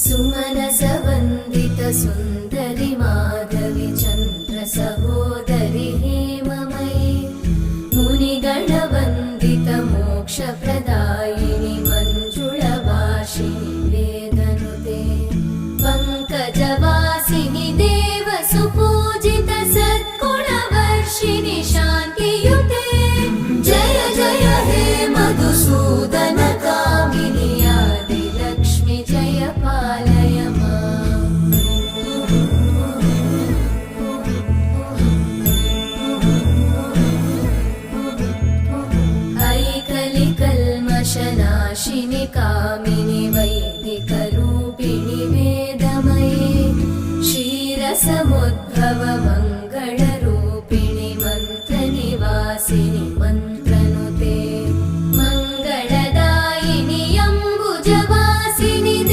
सुमनसवन्दित सुन्दरि माधवि चन्द्र सहोदरि हेममयि मुनिगणवन्दित मोक्षप्रदायिनि मञ्जुळभाषिणि वेदनुते पङ्कजवासिनि देवसुपूजित सद्गुणवर्षिणि शान्तियुते जय जय हे मधुसूदन कामिनि आदिलक्ष्मि जय पालय माम्। ऐकलिकल्मषनाशिनि कामिनि वै